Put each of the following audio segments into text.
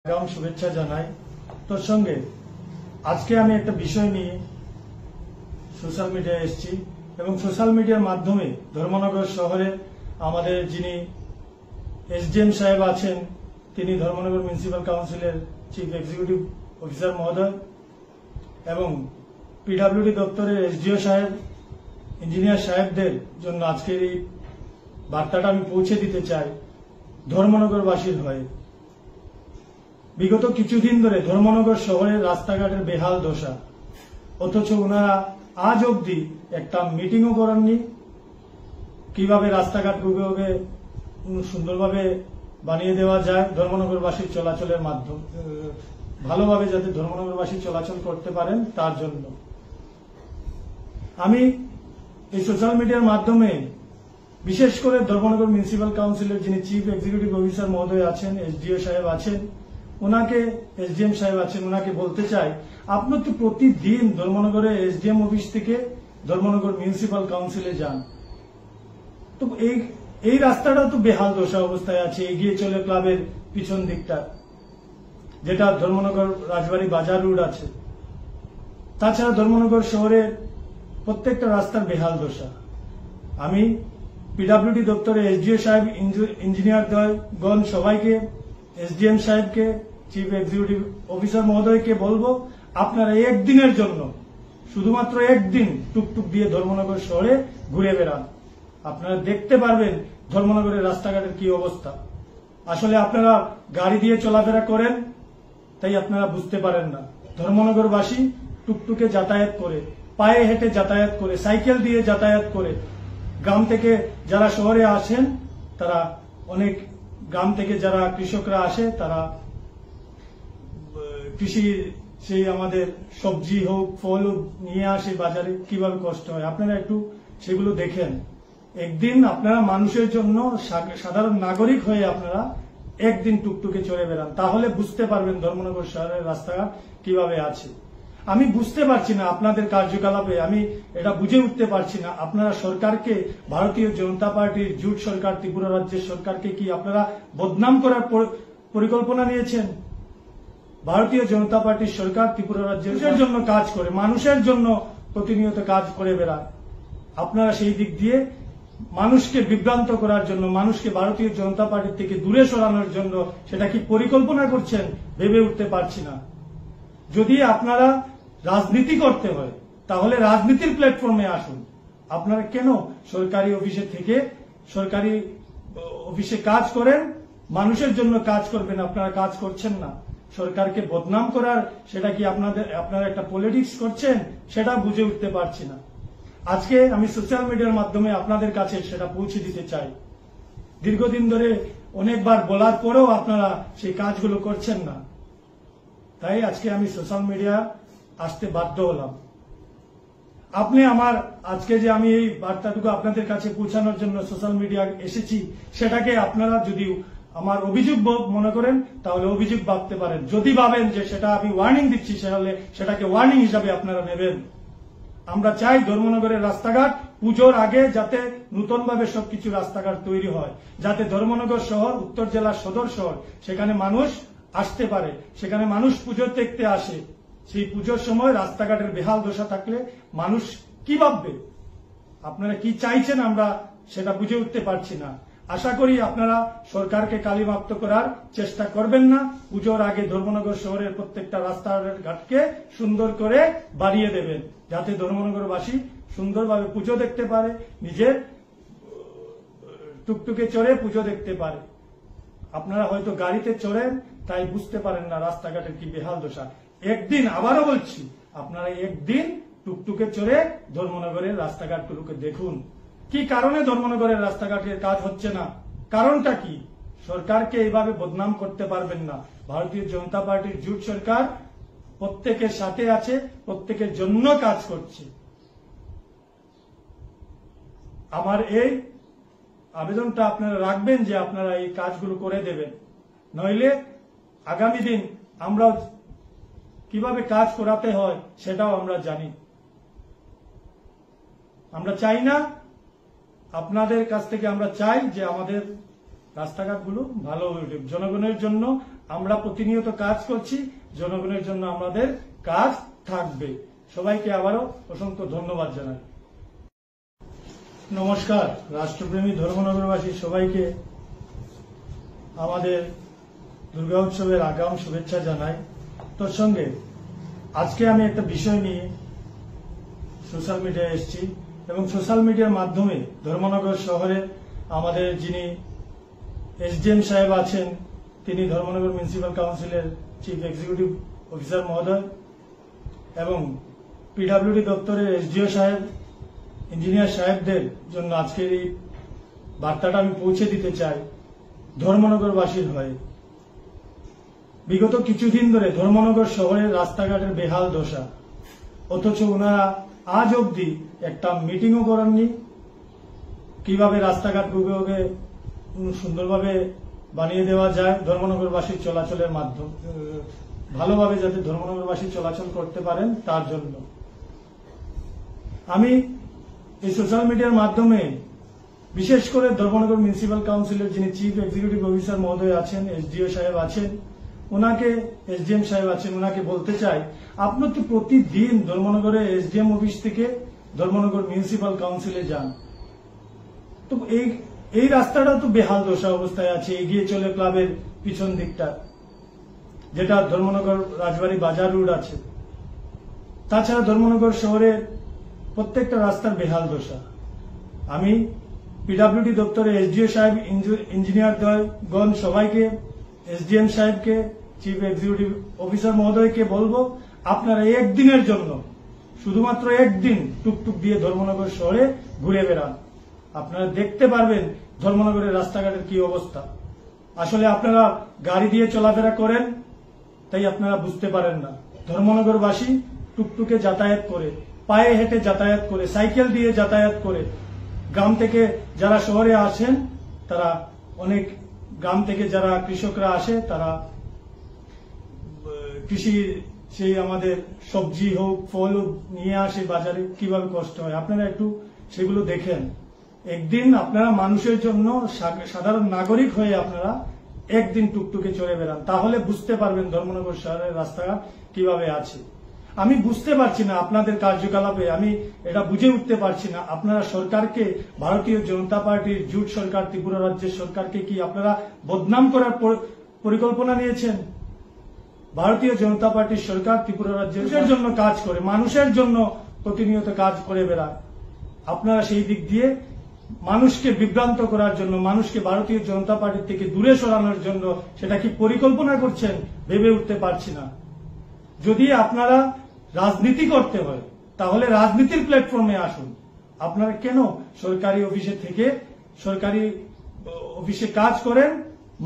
আগাম শুভেচ্ছা জানাই। তোর সঙ্গে আজকে আমি একটা বিষয় নিয়ে সোশ্যাল মিডিয়ায় এসেছি এবং সোশ্যাল মিডিয়ার মাধ্যমে ধর্মনগর শহরে আমাদের যিনি এসডিএম সাহেব আছেন, তিনি ধর্মনগর মিউনিসিপ্যাল কাউন্সিলের চিফ এক্সিকিউটিভ অফিসার মহোদয় এবং পিডব্লিউডি দপ্তরের এসডিও সাহেব, ইঞ্জিনিয়ার সাহেবদের জন্য আজকের এই বার্তাটা আমি পৌঁছে দিতে চাই ধর্মনগরবাসীর হয়ে। বিগত কিছুদিন ধরে ধর্মনগর শহরের রাস্তাঘাটের বেহাল দশা, অথচ ওনারা আজ অবধি একটা মিটিংও করেননি কিভাবে রাস্তাঘাটগুলোকে সুন্দরভাবে বানিয়ে দেওয়া যায় ধর্মনগরবাসীর চলাচলের মাধ্যমে, ভালোভাবে যাতে ধর্মনগরবাসী চলাচল করতে পারেন তার জন্য। আমি এই সোশ্যাল মিডিয়ার মাধ্যমে বিশেষ করে ধর্মনগর মিউনিসিপ্যাল কাউন্সিলের যিনি চিফ এক্সিকিউটিভ অফিসার মহোদয় আছেন, এসডিও সাহেব আছেন, ওনাকে, এসডিএম সাহেব আছেন, ওনাকে বলতে চাই, আপনার তো প্রতিদিন ধর্মনগরে এসডিএম অফিস থেকে ধর্মনগর মিউনিসিপ্যাল কাউন্সিলে যান, তো এই রাস্তাটা তো বেহাল দশা অবস্থায় আছে। এগিয়ে চলে ক্লাবের পিছন দিকটা, যেটা ধর্মনগর রাজবাড়ি বাজার রোড আছে, তাছাড়া ধর্মনগর শহরের প্রত্যেকটা রাস্তার বেহাল দশা। আমি পিডব্লিউডি দপ্তরে এসডিও সাহেব, ইঞ্জিনিয়ারগণ সবাইকে, এসডিএম সাহেবকে, চিফ এক্সিকিউটিভ অফিসার মহোদয়কে বলবো, আপনারা একদিনের জন্য, শুধুমাত্র একদিন টুকটুক দিয়ে ধর্মনগর শহরে ঘুরে বেড়ান। আপনারা দেখতে পারবেন ধর্মনগরের রাস্তাঘাটের কি অবস্থা। আসলে আপনারা গাড়ি দিয়ে চলাফেরা করেন তাই আপনারা বুঝতে পারেন না। ধর্মনগরবাসী টুকটুকে যাতায়াত করে, পায়ে হেঁটে যাতায়াত করে, সাইকেল দিয়ে যাতায়াত করে, গ্রাম থেকে যারা শহরে আসেন, তারা অনেক গ্রাম থেকে যারা কৃষকরা আসে, তারা কৃষি, সেই আমাদের সবজি হোক, ফল হোক নিয়ে আসে বাজারে, কিভাবে কষ্ট হয় আপনারা একটু সেগুলো দেখেন। একদিন আপনারা মানুষের জন্য, সাধারণ নাগরিক হয়ে আপনারা একদিন টুকটুকে চড়ে বেড়ান, তাহলে বুঝতে পারবেন ধর্মনগর শহরের রাস্তাঘাট কিভাবে আছে। আমি বুঝতে পারছি না আপনাদের কার্যকলাপে, আমি এটা বুঝে উঠতে পারছি না। আপনারা সরকারকে, ভারতীয় জনতা পার্টির জোট সরকার, ত্রিপুরা রাজ্যের সরকারকে কি আপনারা বদনাম করার পরিকল্পনা নিয়েছেন? ভারতীয় জনতা পার্টির সরকার ত্রিপুরা রাজ্যের জন্য কাজ করে, মানুষের জন্য প্রতিনিয়ত কাজ করে বেড়ায়। আপনারা সেই দিক দিয়ে মানুষকে বিভ্রান্ত করার জন্য, মানুষকে ভারতীয় জনতা পার্টি থেকে দূরে সরানোর জন্য সেটা কি পরিকল্পনা করছেন ভেবে উঠতে পারছি না। যদি আপনারা রাজনীতি করতে হয় তাহলে রাজনীতির প্ল্যাটফর্মে আসুন। আপনারা কেন সরকারি অফিসে থেকে, সরকারি অফিসে কাজ করেন, মানুষের জন্য কাজ করবেন, আপনারা কাজ করছেন না। সরকারকে বদনাম করার, সেটা কি আপনারা একটা পলিটিক্স করছেন, সেটা বুঝে উঠতে পারছি না। আজকে আমি সোশ্যাল মিডিয়ার মাধ্যমে আপনাদের কাছে সেটা পৌঁছে দিতে চাই। দীর্ঘদিন ধরে অনেকবার বলার পরেও আপনারা সেই কাজগুলো করছেন না, তাই আজকে আমি সোশ্যাল মিডিয়া আসতে বাধ্য হলাম। আপনি আমার আজকে যে আমি এই বার্তাটুকু আপনাদের কাছে পৌঁছানোর জন্য সোশ্যাল মিডিয়া এসেছি, সেটাকে আপনারা যদি আমার অভিযোগ মনে করেন তাহলে অভিযোগ ভাবতে পারেন। যদি ভাবেন যে সেটা আমি ওয়ার্নিং দিচ্ছি, তাহলে সেটাকে ওয়ার্নিং হিসাবে আপনারা নেবেন। আমরা চাই ধর্মনগরের রাস্তাঘাট পুজোর আগে যাতে নতুনভাবে সবকিছু রাস্তাঘাট তৈরি হয়, যাতে ধর্মনগর শহর উত্তর জেলার সদর শহর, সেখানে মানুষ আসতে পারে, সেখানে মানুষ পুজো দেখতে আসে। সেই পুজোর সময় রাস্তাঘাটের বেহাল দশা থাকলে মানুষ কি ভাববে? আপনারা কি চাইছেন আমরা সেটা বুঝে উঠতে পারছি না। আশা করি আপনারা সরকারকে কালিমাপ্ত করার চেষ্টা করবেন না। পুজোর আগে ধর্মনগর শহরের প্রত্যেকটা রাস্তাঘাটকে সুন্দর করে বাড়িয়ে দেবেন, যাতে ধর্মনগরবাসী সুন্দরভাবে পুজো দেখতে পারে, নিজের টুকটুকে চড়ে পুজো দেখতে পারে। আপনারা হয়তো গাড়িতে চড়েন তাই বুঝতে পারেন না রাস্তাঘাটের কি বেহাল দশা। একদিন, আবারও বলছি, আপনারা একদিন টুকটুকে চড়ে ধর্মনগরের রাস্তাঘাটগুলোকে দেখুন। কি কারণে ধর্মনগরের রাস্তাঘাটের কাজ হচ্ছে না, কারণটা কি? সরকারকে এইভাবে বদনাম করতে পারবেন না। ভারতীয় জনতা পার্টির জোট সরকার প্রত্যেকের সাথে আছে, প্রত্যেকের জন্য কাজ করছে। আমার এই আবেদনটা আপনারা রাখবেন যে আপনারা এই কাজগুলো করে দেবেন, নইলে আগামী দিন আমরা কিভাবে কাজ করাতে হয় সেটাও আমরা জানি। আমরা চাই না, আপনাদের কাছ থেকে আমরা চাই যে আমাদের রাস্তাঘাটগুলো ভালো হয়ে উঠুক, জনগণের জন্য আমরা প্রতিনিয়ত কাজ করছি, জনগণের জন্য আমাদের কাজ থাকবে। সবাইকে আবারও অসংখ্য ধন্যবাদ জানাই। নমস্কার, রাষ্ট্রপ্রেমী ধর্মনগরবাসী সবাইকে আমাদের দুর্গা উৎসবের আগাম শুভেচ্ছা জানাই। তোর সঙ্গে আজকে আমি একটা বিষয় নিয়ে সোশ্যাল মিডিয়ায় এসেছি এবং সোশ্যাল মিডিয়ার মাধ্যমে ধর্মনগর শহরে আমাদের যিনি এসডিএম সাহেব আছেন, তিনি ধর্মনগর মিউনিসিপ্যাল কাউন্সিলের চিফ এক্সিকিউটিভ অফিসার মহোদয় এবং পিডব্লিউডি দপ্তরের এসডিও সাহেব, ইঞ্জিনিয়ার সাহেবদের জন্য আজকের এই বার্তাটা আমি পৌঁছে দিতে চাই ধর্মনগরবাসীর হয়ে। বিগত কিছুদিন ধরে ধর্মনগর শহরের রাস্তাঘাটের বেহাল দশা, অথচ ওনারা আজ অবধি একটা মিটিংও করেননি কিভাবে রাস্তাঘাটগুলোকে সুন্দরভাবে বানিয়ে দেওয়া যায় ধর্মনগরবাসীর চলাচলের মাধ্যমে, ভালোভাবে যাতে ধর্মনগরবাসী চলাচল করতে পারেন তার জন্য। আমি এই সোশ্যাল মিডিয়ার মাধ্যমে বিশেষ করে ধর্মনগর মিউনিসিপ্যাল কাউন্সিলের যিনি চিফ এক্সিকিউটিভ অফিসার মহোদয় আছেন, এসডিও সাহেব আছেন, ওনাকে, এসডিএম সাহেব আছেন, ওনাকে বলতে চাই, আপনার তো প্রতিদিন ধর্মনগরে এসডিএম অফিস থেকে ধর্মনগর মিউনিসিপ্যাল কাউন্সিলে যান, তো এই রাস্তাটা তো বেহাল দশা অবস্থায় আছে। এগিয়ে চলে ক্লাবের পিছন দিকটা, যেটা ধর্মনগর রাজবাড়ি বাজার রোড আছে। তাছাড়া ধর্মনগর শহরের প্রত্যেকটা রাস্তার বেহাল দশা। আমি পিডব্লিউডি দপ্তরে এসডিও সাহেব, ইঞ্জিনিয়ারগণ সবাইকে, এসডিএম সাহেবকে, চিফ এক্সিকিউটিভ অফিসার মহোদয়কে বলবো, আপনারা একদিনের জন্য, শুধুমাত্র একদিন টুকটুক দিয়ে ধর্মনগর শহরে ঘুরে বেড়ান। আপনারা দেখতে পারবেন ধর্মনগরের রাস্তাঘাটের কি অবস্থা। আসলে আপনারা গাড়ি দিয়ে চলাফেরা করেন তাই আপনারা বুঝতে পারেন না। ধর্মনগরবাসী টুকটুকে যাতায়াত করে, পায়ে হেঁটে যাতায়াত করে, সাইকেল দিয়ে যাতায়াত করে, গ্রাম থেকে যারা শহরে আসেন, তারা অনেক গ্রাম থেকে যারা কৃষকরা আসে, তারা কৃষি, সেই আমাদের সবজি হোক, ফল হোক নিয়ে আসে বাজারে, কিভাবে কষ্ট হয় আপনারা একটু সেগুলো দেখেন। একদিন আপনারা মানুষের জন্য, সাধারণ নাগরিক হয়ে আপনারা একদিন টুকটুকে চড়ে বেড়ান, তাহলে বুঝতে পারবেন ধর্মনগর শহরের রাস্তাঘাট কিভাবে আছে। আমি বুঝতে পারছি না আপনাদের কার্যকলাপে, আমি এটা বুঝে উঠতে পারছি না। আপনারা সরকারকে, ভারতীয় জনতা পার্টির জোট সরকার, ত্রিপুরা রাজ্যের সরকারকে কি আপনারা বদনাম করার পরিকল্পনা নিয়েছেন? ভারতীয় জনতা পার্টির সরকার ত্রিপুরা রাজ্যের জন্য কাজ করে, মানুষের জন্য প্রতিনিয়ত কাজ করে বেড়ায়। আপনারা সেই দিক দিয়ে মানুষকে বিভ্রান্ত করার জন্য, মানুষকে ভারতীয় জনতা পার্টি থেকে দূরে সরানোর জন্য সেটা কি পরিকল্পনা করছেন ভেবে উঠতে পারছি না। যদি আপনারা রাজনীতি করতে হয় তাহলে রাজনীতির প্ল্যাটফর্মে আসুন। আপনারা কেন সরকারি অফিসে থেকে, সরকারি অফিসে কাজ করেন,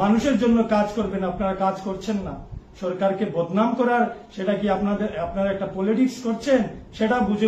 মানুষের জন্য কাজ করবেন, আপনারা কাজ করছেন না। সরকারকে বদনাম করার, সেটা কি আপনারা একটা পলিটিক্স করছেন, সেটা বুঝে